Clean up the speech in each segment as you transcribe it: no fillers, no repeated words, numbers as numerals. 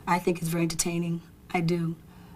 I think it's very entertaining. I do.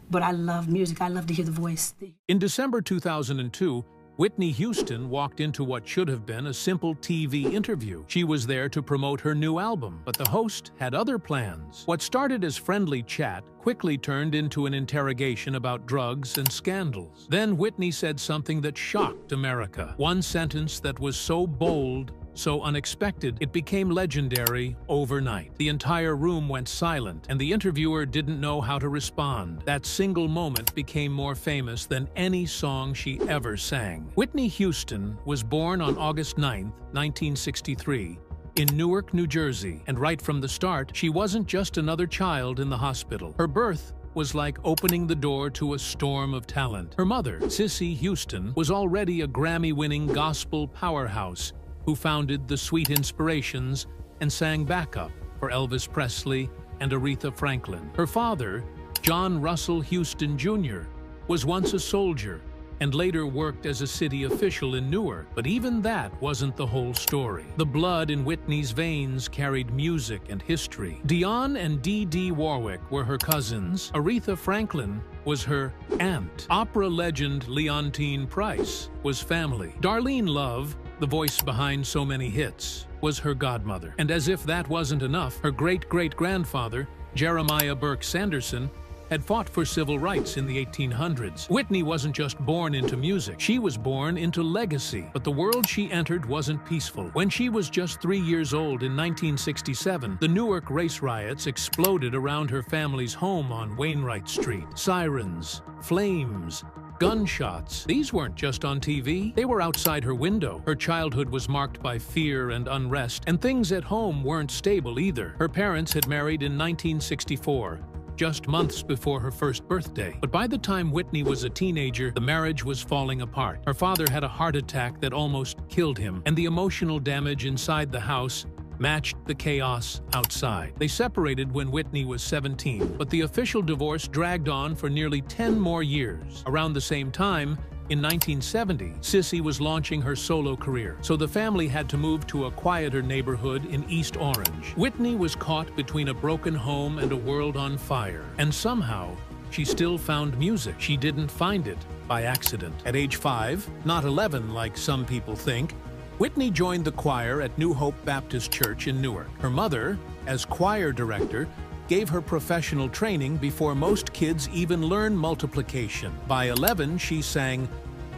But I love music. I love to hear the voice. In December 2002, Whitney Houston walked into what should have been a simple TV interview. She was there to promote her new album, but the host had other plans. What started as friendly chat quickly turned into an interrogation about drugs and scandals. Then Whitney said something that shocked America. One sentence that was so bold, so unexpected, it became legendary overnight. The entire room went silent, and the interviewer didn't know how to respond. That single moment became more famous than any song she ever sang. Whitney Houston was born on August 9, 1963, in Newark, New Jersey, and right from the start, she wasn't just another child in the hospital. Her birth was like opening the door to a storm of talent. Her mother, Cissy Houston, was already a Grammy-winning gospel powerhouse who founded the Sweet Inspirations and sang backup for Elvis Presley and Aretha Franklin. Her father, John Russell Houston Jr., was once a soldier and later worked as a city official in Newark. But even that wasn't the whole story. The blood in Whitney's veins carried music and history. Dionne and Dee Dee Warwick were her cousins. Aretha Franklin was her aunt. Opera legend Leontine Price was family. Darlene Love, the voice behind so many hits, was her godmother. And as if that wasn't enough, her great-great-grandfather, Jeremiah Burke Sanderson, had fought for civil rights in the 1800s. Whitney wasn't just born into music, she was born into legacy. But the world she entered wasn't peaceful. When she was just 3 years old in 1967, the Newark race riots exploded around her family's home on Wainwright Street. Sirens, flames, gunshots. These weren't just on TV, they were outside her window. Her childhood was marked by fear and unrest, and things at home weren't stable either. Her parents had married in 1964, just months before her first birthday. But by the time Whitney was a teenager, the marriage was falling apart. Her father had a heart attack that almost killed him, and the emotional damage inside the house matched the chaos outside. They separated when Whitney was 17, but the official divorce dragged on for nearly 10 more years. Around the same time, in 1970, Cissy was launching her solo career, so the family had to move to a quieter neighborhood in East Orange. Whitney was caught between a broken home and a world on fire, and somehow, she still found music. She didn't find it by accident. At age 5, not 11 like some people think, Whitney joined the choir at New Hope Baptist Church in Newark. Her mother, as choir director, gave her professional training before most kids even learn multiplication. By 11, she sang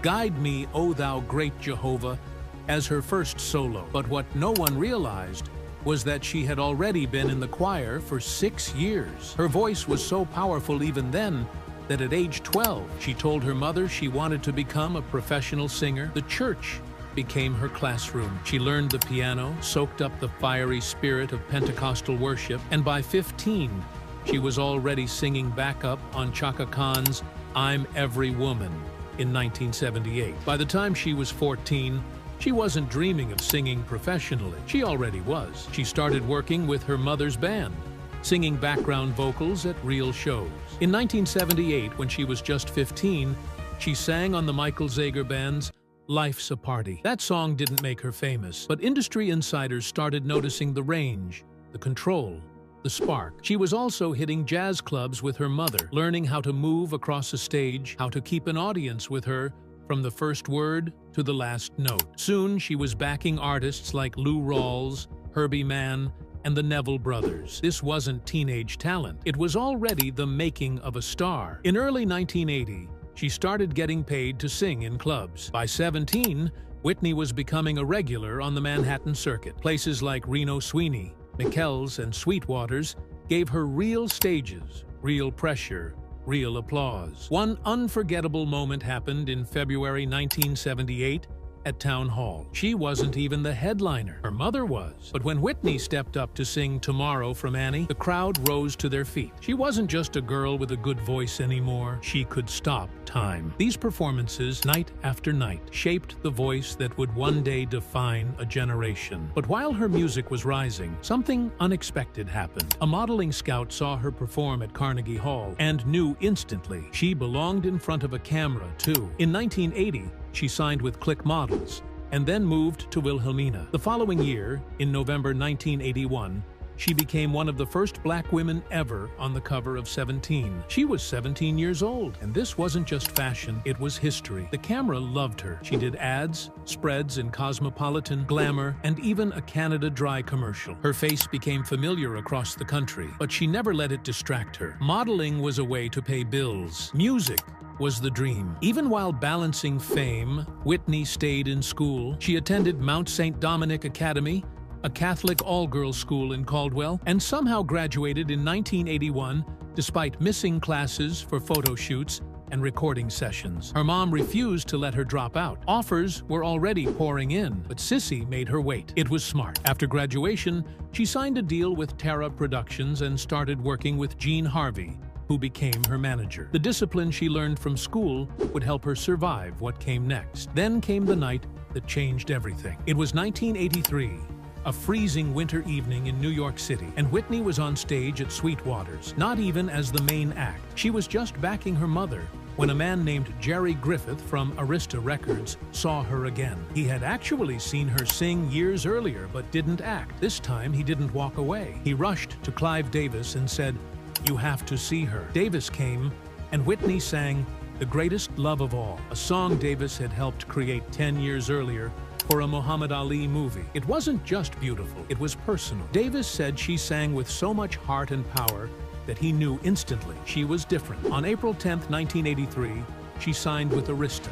"Guide Me, O Thou Great Jehovah" as her first solo. But what no one realized was that she had already been in the choir for 6 years. Her voice was so powerful even then that at age 12, she told her mother she wanted to become a professional singer. The church became her classroom. She learned the piano, soaked up the fiery spirit of Pentecostal worship, and by 15, she was already singing backup on Chaka Khan's "I'm Every Woman" in 1978. By the time she was 14, she wasn't dreaming of singing professionally. She already was. She started working with her mother's band, singing background vocals at real shows. In 1978, when she was just 15, she sang on the Michael Zager Band's "Life's a Party." That song didn't make her famous, but industry insiders started noticing the range, the control, the spark. She was also hitting jazz clubs with her mother, learning how to move across a stage, how to keep an audience with her from the first word to the last note. Soon, she was backing artists like Lou Rawls, Herbie Mann, and the Neville Brothers. This wasn't teenage talent. It was already the making of a star. In early 1980, she started getting paid to sing in clubs. By 17, Whitney was becoming a regular on the Manhattan circuit. Places like Reno Sweeney, McKell's, and Sweetwater's gave her real stages, real pressure, real applause. One unforgettable moment happened in February 1978 at Town Hall. She wasn't even the headliner. Her mother was. But when Whitney stepped up to sing "Tomorrow" from Annie, the crowd rose to their feet. She wasn't just a girl with a good voice anymore. She could stop time. These performances, night after night, shaped the voice that would one day define a generation. But while her music was rising, something unexpected happened. A modeling scout saw her perform at Carnegie Hall and knew instantly she belonged in front of a camera, too. In 1980, she signed with Click Models and then moved to Wilhelmina. The following year, in November 1981, she became one of the first black women ever on the cover of 17. She was 17 years old, and this wasn't just fashion, it was history. The camera loved her. She did ads, spreads in Cosmopolitan, Glamour, and even a Canada Dry commercial. Her face became familiar across the country, but she never let it distract her. Modeling was a way to pay bills. Music was the dream. Even while balancing fame, Whitney stayed in school. She attended Mount St. Dominic Academy, a Catholic all-girls school in Caldwell, and somehow graduated in 1981 despite missing classes for photo shoots and recording sessions. Her mom refused to let her drop out. Offers were already pouring in, but Sissy made her wait. It was smart. After graduation, she signed a deal with Terra Productions and started working with Gene Harvey, who became her manager. The discipline she learned from school would help her survive what came next. Then came the night that changed everything. It was 1983. A freezing winter evening in New York City, and Whitney was on stage at Sweetwater's, not even as the main act. She was just backing her mother when a man named Jerry Griffith from Arista Records saw her again. He had actually seen her sing years earlier but didn't act. This time he didn't walk away. He rushed to Clive Davis and said, "You have to see her." Davis came, and Whitney sang "The Greatest Love of All," a song Davis had helped create 10 years earlier for a Muhammad Ali movie. It wasn't just beautiful, it was personal. Davis said she sang with so much heart and power that he knew instantly she was different. On April 10, 1983, she signed with Arista.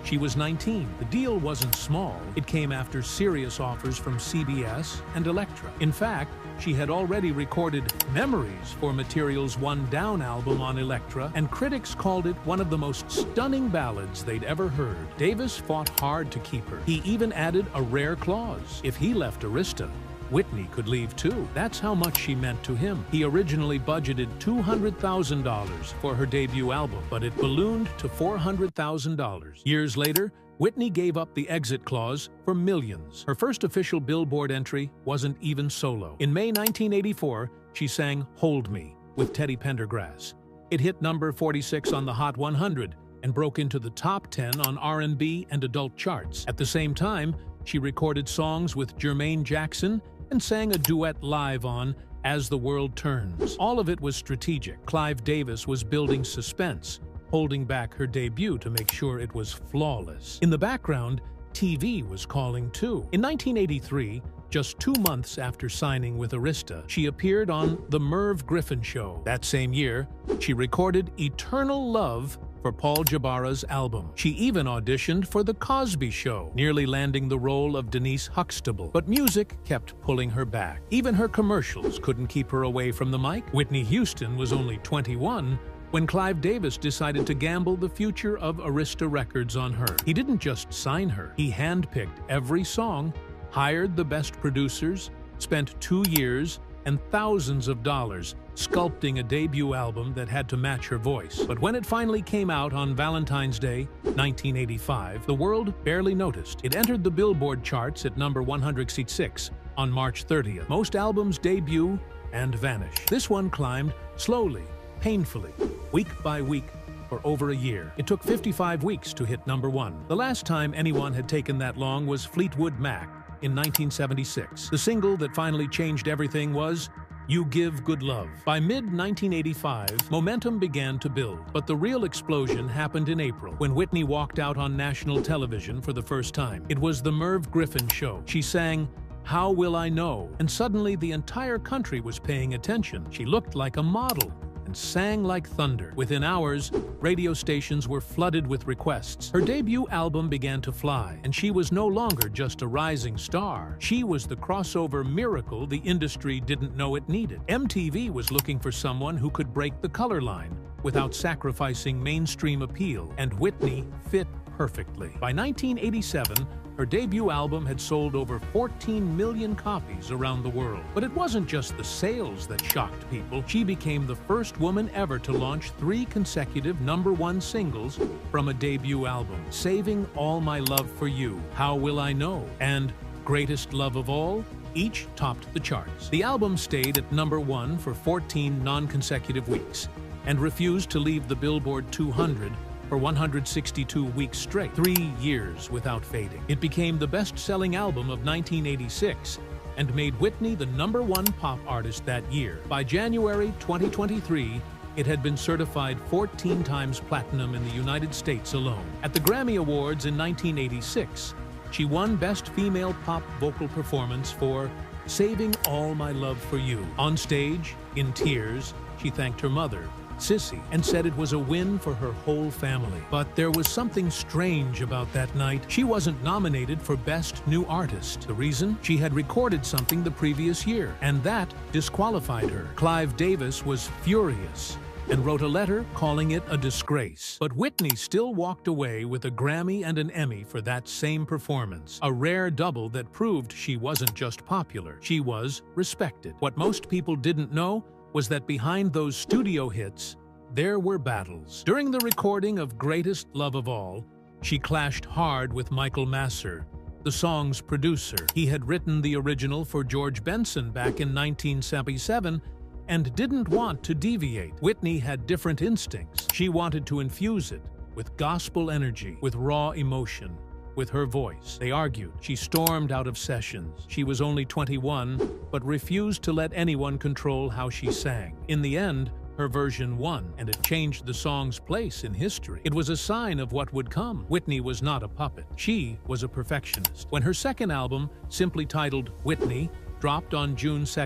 She was 19. The deal wasn't small. It came after serious offers from CBS and Elektra. In fact, she had already recorded Memories for Material's One Down album on Elektra, and critics called it one of the most stunning ballads they'd ever heard. Davis fought hard to keep her. He even added a rare clause. If he left Arista, Whitney could leave too. That's how much she meant to him. He originally budgeted $200,000 for her debut album, but it ballooned to $400,000. Years later, Whitney gave up the exit clause for millions. Her first official Billboard entry wasn't even solo. In May 1984, she sang "Hold Me" with Teddy Pendergrass. It hit number 46 on the Hot 100 and broke into the top 10 on R&B and adult charts. At the same time, she recorded songs with Jermaine Jackson and sang a duet live on As the World Turns. All of it was strategic. Clive Davis was building suspense, holding back her debut to make sure it was flawless. In the background, TV was calling too. In 1983, just 2 months after signing with Arista, she appeared on The Merv Griffin Show. That same year, she recorded Eternal Love for Paul Jabara's album. She even auditioned for The Cosby Show, nearly landing the role of Denise Huxtable. But music kept pulling her back. Even her commercials couldn't keep her away from the mic. Whitney Houston was only 21 when Clive Davis decided to gamble the future of Arista Records on her. He didn't just sign her. He handpicked every song, hired the best producers, spent 2 years and thousands of dollars sculpting a debut album that had to match her voice. But when it finally came out on Valentine's Day, 1985, the world barely noticed. It entered the Billboard charts at number 166 on March 30th. Most albums debut and vanish. This one climbed slowly, painfully, week by week, for over a year. It took 55 weeks to hit number 1. The last time anyone had taken that long was Fleetwood Mac in 1976. The single that finally changed everything was You Give Good Love. By mid-1985, momentum began to build, but the real explosion happened in April, when Whitney walked out on national television for the first time. It was The Merv Griffin Show. She sang How Will I Know? And suddenly the entire country was paying attention. She looked like a model and sang like thunder. Within hours, radio stations were flooded with requests. Her debut album began to fly, and she was no longer just a rising star. She was the crossover miracle the industry didn't know it needed. MTV was looking for someone who could break the color line without sacrificing mainstream appeal, and Whitney fit perfectly. By 1987, her debut album had sold over 14 million copies around the world. But it wasn't just the sales that shocked people. She became the first woman ever to launch 3 consecutive #1 singles from a debut album. Saving All My Love for You, How Will I Know, and Greatest Love of All each topped the charts. The album stayed at #1 for 14 non-consecutive weeks and refused to leave the Billboard 200 for 162 weeks straight, 3 years without fading. It became the best-selling album of 1986 and made Whitney the #1 pop artist that year. By January 2023, it had been certified 14 times platinum in the United States alone. At the Grammy Awards in 1986, she won Best Female Pop Vocal Performance for Saving All My Love for You. On stage, in tears, she thanked her mother, Sissy, and said it was a win for her whole family. But there was something strange about that night. She wasn't nominated for Best New Artist. The reason? She had recorded something the previous year, and that disqualified her. Clive Davis was furious and wrote a letter calling it a disgrace. But Whitney still walked away with a Grammy and an Emmy for that same performance, a rare double that proved she wasn't just popular, she was respected. What most people didn't know was that behind those studio hits, there were battles. During the recording of Greatest Love of All, she clashed hard with Michael Masser, the song's producer. He had written the original for George Benson back in 1977, and didn't want to deviate. Whitney had different instincts. She wanted to infuse it with gospel energy, with raw emotion, with her voice. They argued. She stormed out of sessions. She was only 21, but refused to let anyone control how she sang. In the end, her version won, and it changed the song's place in history. It was a sign of what would come. Whitney was not a puppet. She was a perfectionist. When her second album, simply titled Whitney, dropped on June 2,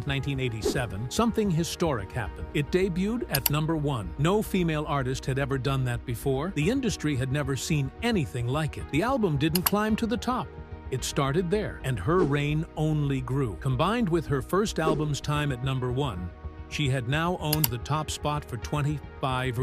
1987, something historic happened. It debuted at #1. No female artist had ever done that before. The industry had never seen anything like it. The album didn't climb to the top. It started there, and her reign only grew. Combined with her first album's time at #1, she had now owned the top spot for 25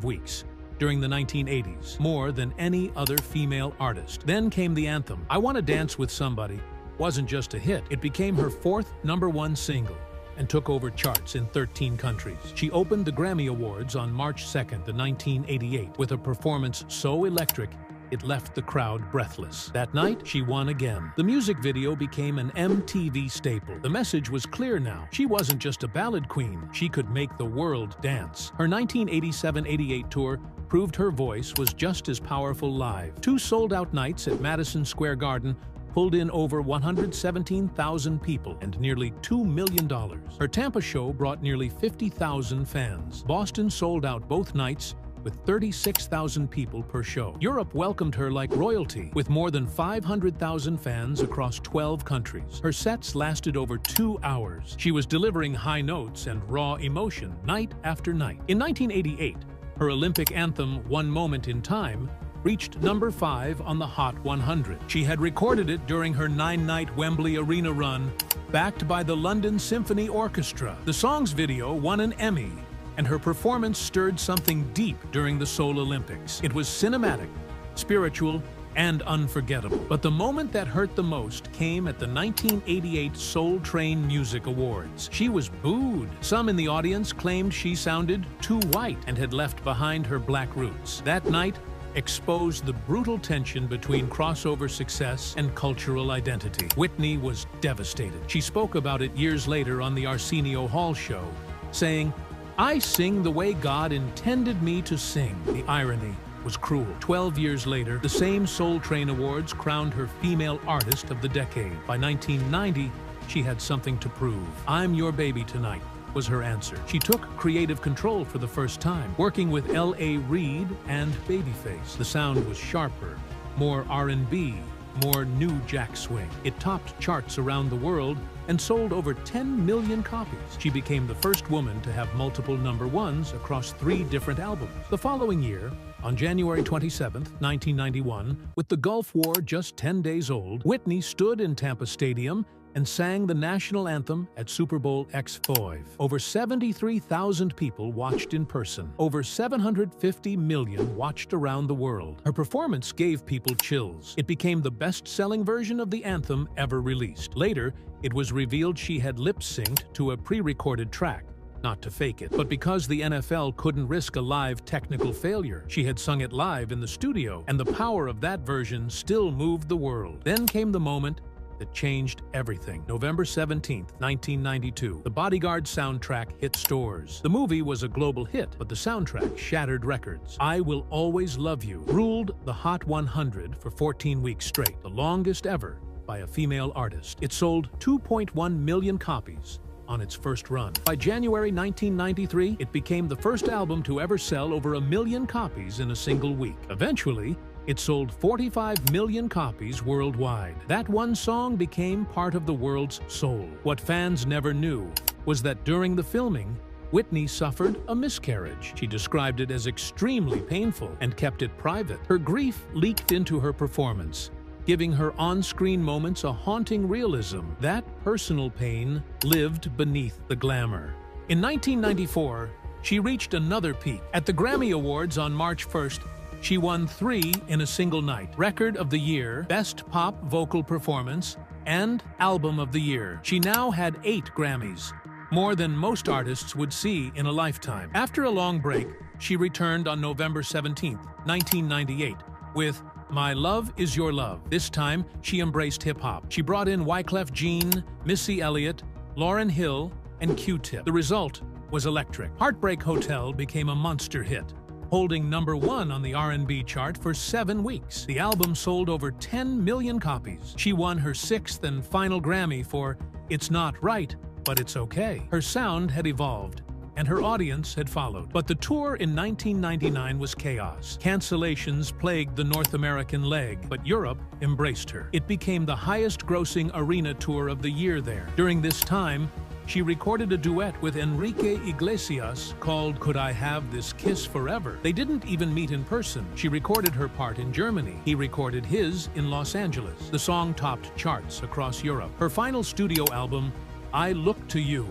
weeks during the 1980s, more than any other female artist. Then came the anthem, I Wanna Dance with Somebody. Wasn't just a hit, it became her 4th #1 single and took over charts in 13 countries. She opened the Grammy Awards on March 2nd, 1988, with a performance so electric it left the crowd breathless. That night, she won again. The music video became an MTV staple. The message was clear now. She wasn't just a ballad queen, she could make the world dance. Her 1987-88 tour proved her voice was just as powerful live. 2 sold-out nights at Madison Square Garden pulled in over 117,000 people and nearly $2 million. Her Tampa show brought nearly 50,000 fans. Boston sold out both nights with 36,000 people per show. Europe welcomed her like royalty, with more than 500,000 fans across 12 countries. Her sets lasted over 2 hours. She was delivering high notes and raw emotion night after night. In 1988, her Olympic anthem, One Moment in Time, reached #5 on the Hot 100. She had recorded it during her 9-night Wembley Arena run, backed by the London Symphony Orchestra. The song's video won an Emmy, and her performance stirred something deep during the Seoul Olympics. It was cinematic, spiritual, and unforgettable. But the moment that hurt the most came at the 1988 Soul Train Music Awards. She was booed. Some in the audience claimed she sounded too white and had left behind her black roots. That night exposed the brutal tension between crossover success and cultural identity. Whitney was devastated. She spoke about it years later on the Arsenio Hall show, saying, I sing the way God intended me to sing. The irony was cruel. 12 years later, the same Soul Train Awards crowned her Female Artist of the Decade. By 1990, she had something to prove. I'm Your Baby Tonight was her answer. She took creative control for the first time, working with L.A. Reid and Babyface. The sound was sharper, more R&B, more new jack swing. It topped charts around the world and sold over 10 million copies. She became the first woman to have multiple #1s across 3 different albums. The following year, on January 27, 1991, with the Gulf War just 10 days old, Whitney stood in Tampa Stadium and sang the national anthem at Super Bowl X5. Over 73,000 people watched in person. Over 750 million watched around the world. Her performance gave people chills. It became the best-selling version of the anthem ever released. Later, it was revealed she had lip-synced to a pre-recorded track, not to fake it, but because the NFL couldn't risk a live technical failure. She had sung it live in the studio, and the power of that version still moved the world. Then came the moment that changed everything. November 17, 1992, the Bodyguard soundtrack hit stores. The movie was a global hit, but the soundtrack shattered records. I Will Always Love You ruled the Hot 100 for 14 weeks straight, the longest ever by a female artist. It sold 2.1 million copies on its first run. By January 1993, it became the first album to ever sell over 1 million copies in a single week. Eventually, it sold 45 million copies worldwide. That one song became part of the world's soul. What fans never knew was that during the filming, Whitney suffered a miscarriage. She described it as extremely painful and kept it private. Her grief leaked into her performance, giving her on-screen moments a haunting realism. That personal pain lived beneath the glamour. In 1994, she reached another peak. At the Grammy Awards on March 1st, she won 3 in a single night: Record of the Year, Best Pop Vocal Performance, and Album of the Year. She now had 8 Grammys, more than most artists would see in a lifetime. After a long break, she returned on November 17, 1998, with My Love Is Your Love. This time, she embraced hip-hop. She brought in Wyclef Jean, Missy Elliott, Lauryn Hill, and Q-Tip. The result was electric. Heartbreak Hotel became a monster hit, holding #1 on the R&B chart for 7 weeks. The album sold over 10 million copies. She won her 6th and final Grammy for It's Not Right, But It's Okay. Her sound had evolved, and her audience had followed. But the tour in 1999 was chaos. Cancellations plagued the North American leg, but Europe embraced her. It became the highest-grossing arena tour of the year there. During this time, she recorded a duet with Enrique Iglesias called Could I Have This Kiss Forever? They didn't even meet in person. She recorded her part in Germany. He recorded his in Los Angeles. The song topped charts across Europe. Her final studio album, I Look to You,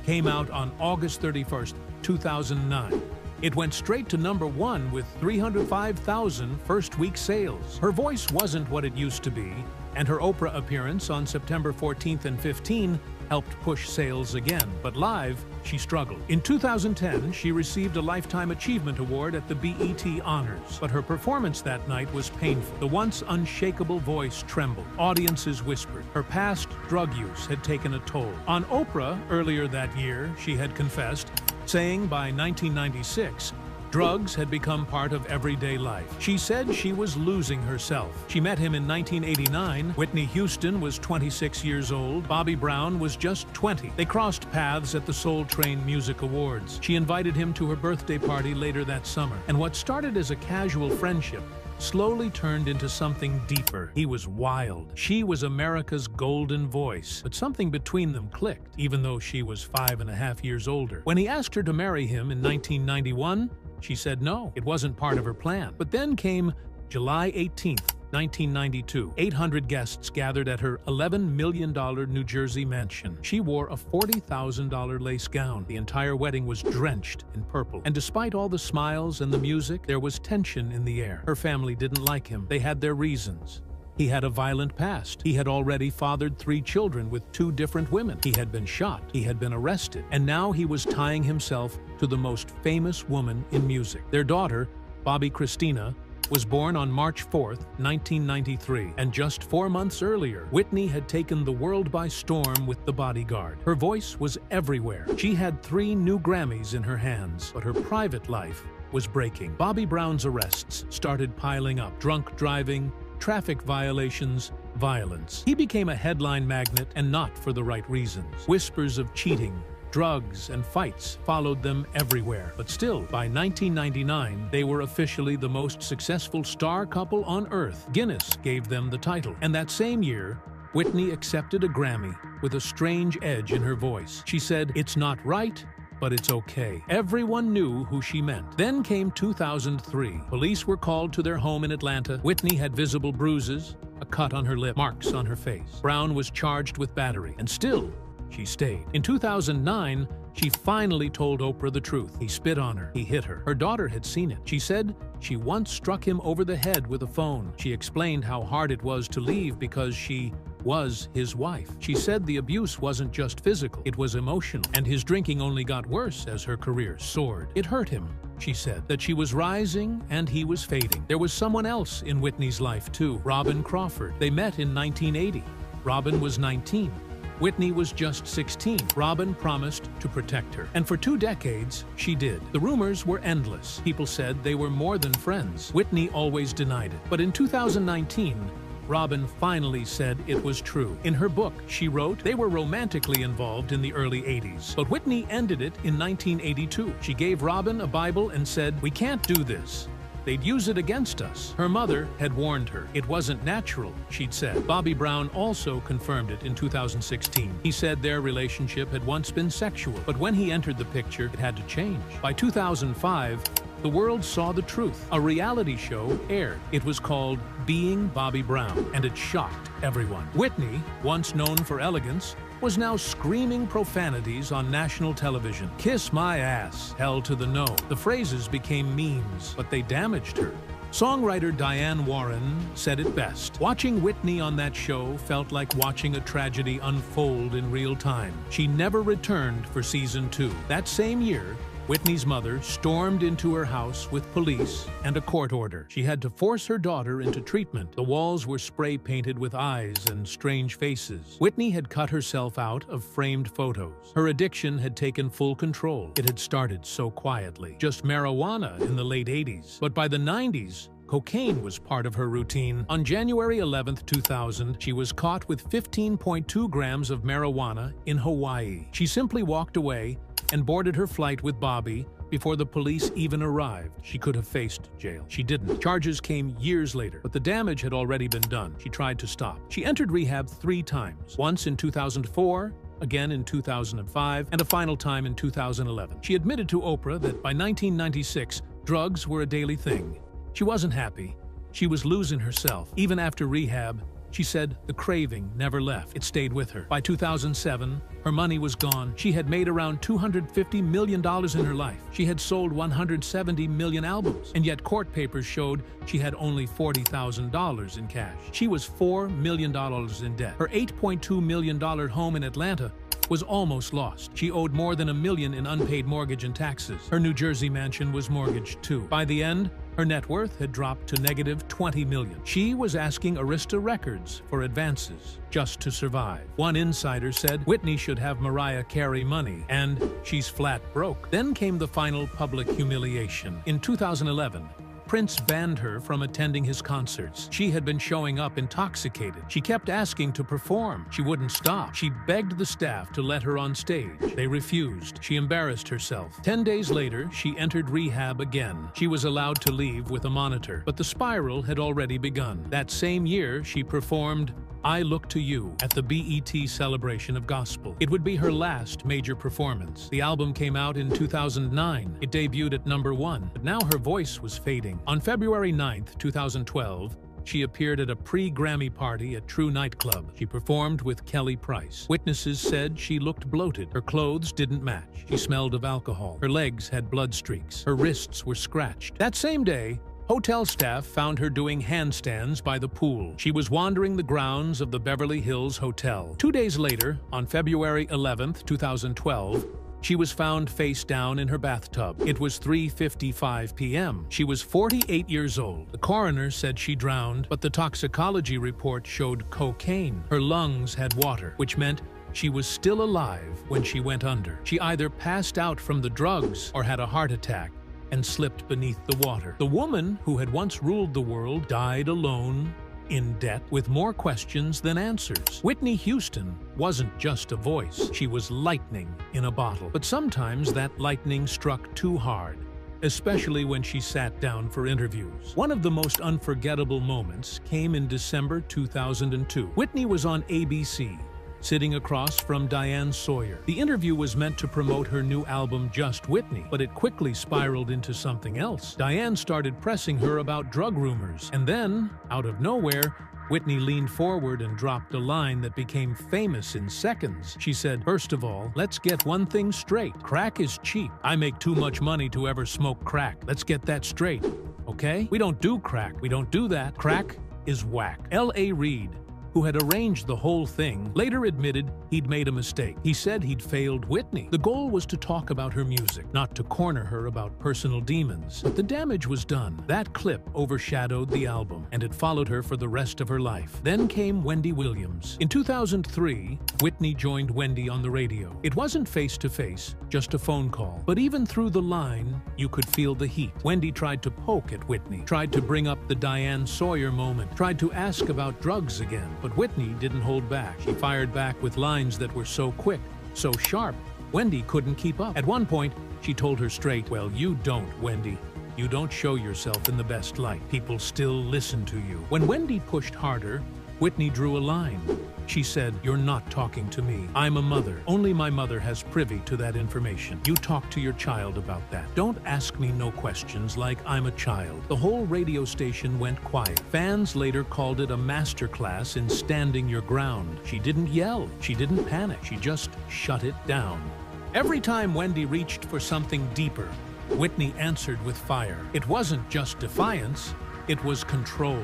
came out on August 31st, 2009. It went straight to #1 with 305,000 first-week sales. Her voice wasn't what it used to be, and her Oprah appearance on September 14th and 15 helped push sales again, but live, she struggled. In 2010, she received a Lifetime Achievement Award at the BET Honors, but her performance that night was painful. The once unshakable voice trembled. Audiences whispered. Her past drug use had taken a toll. On Oprah, earlier that year, she had confessed, saying by 1996, drugs had become part of everyday life. She said she was losing herself. She met him in 1989. Whitney Houston was 26 years old. Bobby Brown was just 20. They crossed paths at the Soul Train Music Awards. She invited him to her birthday party later that summer. And what started as a casual friendship slowly turned into something deeper. He was wild. She was America's golden voice. But something between them clicked, even though she was 5.5 years older. When he asked her to marry him in 1991, she said no, it wasn't part of her plan. But then came July 18th, 1992. 800 guests gathered at her $11 million New Jersey mansion. She wore a $40,000 lace gown. The entire wedding was drenched in purple. And despite all the smiles and the music, there was tension in the air. Her family didn't like him. They had their reasons. He had a violent past. He had already fathered 3 children with 2 different women. He had been shot. He had been arrested. And now he was tying himself to the most famous woman in music. Their daughter, Bobby Christina, was born on March 4th, 1993. And just 4 months earlier, Whitney had taken the world by storm with The Bodyguard. Her voice was everywhere. She had 3 new Grammys in her hands, but her private life was breaking. Bobby Brown's arrests started piling up. Drunk driving, traffic violations, violence. He became a headline magnet, and not for the right reasons. Whispers of cheating, drugs, and fights followed them everywhere. But still, by 1999, they were officially the most successful star couple on Earth. Guinness gave them the title. And that same year, Whitney accepted a Grammy with a strange edge in her voice. She said, "It's not right, but it's okay." Everyone knew who she meant. Then came 2003. Police were called to their home in Atlanta. Whitney had visible bruises, a cut on her lip, marks on her face. Brown was charged with battery, and still, she stayed. In 2009, she finally told Oprah the truth. He spit on her. He hit her. Her daughter had seen it. She said she once struck him over the head with a phone. She explained how hard it was to leave because she was his wife. She said the abuse wasn't just physical, it was emotional, and his drinking only got worse as her career soared. It hurt him, she said, that she was rising and he was fading. There was someone else in Whitney's life too, Robin Crawford. They met in 1980. Robin was 19. Whitney was just 16. Robin promised to protect her. And for 2 decades, she did. The rumors were endless. People said they were more than friends. Whitney always denied it. But in 2019, Robin finally said it was true. In her book, she wrote, they were romantically involved in the early 80s, but Whitney ended it in 1982. She gave Robin a Bible and said, "We can't do this. They'd use it against us." Her mother had warned her. It wasn't natural, she'd said. Bobby Brown also confirmed it in 2016. He said their relationship had once been sexual, but when he entered the picture, it had to change. By 2005, the world saw the truth. A reality show aired. It was called Being Bobby Brown, and it shocked everyone. Whitney, once known for elegance, was now screaming profanities on national television. "Kiss my ass," "hell to the no." The phrases became memes, but they damaged her. Songwriter Diane Warren said it best. Watching Whitney on that show felt like watching a tragedy unfold in real time. She never returned for season 2. That same year, Whitney's mother stormed into her house with police and a court order. She had to force her daughter into treatment. The walls were spray-painted with eyes and strange faces. Whitney had cut herself out of framed photos. Her addiction had taken full control. It had started so quietly. Just marijuana in the late 80s. But by the 90s, cocaine was part of her routine. On January 11, 2000, she was caught with 15.2 grams of marijuana in Hawaii. She simply walked away and boarded her flight with Bobby before the police even arrived. She could have faced jail. She didn't. Charges came years later, but the damage had already been done. She tried to stop. She entered rehab 3 times, once in 2004, again in 2005, and a final time in 2011. She admitted to Oprah that by 1996, drugs were a daily thing. She wasn't happy. She was losing herself. Even after rehab, she said the craving never left. It stayed with her. By 2007, her money was gone. She had made around $250 million in her life. She had sold 170 million albums, and yet court papers showed she had only $40,000 in cash. She was $4 million in debt. Her $8.2 million home in Atlanta was almost lost. She owed more than $1 million in unpaid mortgage and taxes. Her New Jersey mansion was mortgaged too. By the end, her net worth had dropped to negative $20 million. She was asking Arista Records for advances just to survive. One insider said Whitney should have Mariah Carey money, and she's flat broke. Then came the final public humiliation. In 2011, Prince banned her from attending his concerts. She had been showing up intoxicated. She kept asking to perform. She wouldn't stop. She begged the staff to let her on stage. They refused. She embarrassed herself. 10 days later, she entered rehab again. She was allowed to leave with a monitor, but the spiral had already begun. That same year, she performed I Look to You at the BET Celebration of Gospel. It would be her last major performance. The album came out in 2009. It debuted at #1, but now her voice was fading. On February 9th, 2012, she appeared at a pre-Grammy party at True Nightclub. She performed with Kelly Price. Witnesses said she looked bloated. Her clothes didn't match. She smelled of alcohol. Her legs had blood streaks. Her wrists were scratched. That same day, hotel staff found her doing handstands by the pool. She was wandering the grounds of the Beverly Hills Hotel. 2 days later, on February 11th, 2012, she was found face down in her bathtub. It was 3:55 p.m. She was 48 years old. The coroner said she drowned, but the toxicology report showed cocaine. Her lungs had water, which meant she was still alive when she went under. She either passed out from the drugs or had a heart attack and slipped beneath the water. The woman who had once ruled the world died alone, in debt, with more questions than answers. Whitney Houston wasn't just a voice. She was lightning in a bottle. But sometimes that lightning struck too hard, especially when she sat down for interviews. One of the most unforgettable moments came in December 2002. Whitney was on ABC, sitting across from Diane Sawyer. The interview was meant to promote her new album, Just Whitney, but it quickly spiraled into something else. Diane started pressing her about drug rumors, and then, out of nowhere, Whitney leaned forward and dropped a line that became famous in seconds. She said, "First of all, let's get one thing straight. Crack is cheap. I make too much money to ever smoke crack. Let's get that straight, okay? We don't do crack. We don't do that. Crack is whack." L.A. Reid, who had arranged the whole thing, later admitted he'd made a mistake. He said he'd failed Whitney. The goal was to talk about her music, not to corner her about personal demons. But the damage was done. That clip overshadowed the album, and it followed her for the rest of her life. Then came Wendy Williams. In 2003, Whitney joined Wendy on the radio. It wasn't face-to-face, just a phone call. But even through the line, you could feel the heat. Wendy tried to poke at Whitney, tried to bring up the Diane Sawyer moment, tried to ask about drugs again. But Whitney didn't hold back. She fired back with lines that were so quick, so sharp, Wendy couldn't keep up. At one point, she told her straight, "Well, you don't, Wendy. You don't show yourself in the best light. People still listen to you." When Wendy pushed harder, Whitney drew a line. She said, "You're not talking to me. I'm a mother. Only my mother has privy to that information. You talk to your child about that. Don't ask me no questions like I'm a child." The whole radio station went quiet. Fans later called it a masterclass in standing your ground. She didn't yell. She didn't panic. She just shut it down. Every time Wendy reached for something deeper, Whitney answered with fire. It wasn't just defiance, it was control.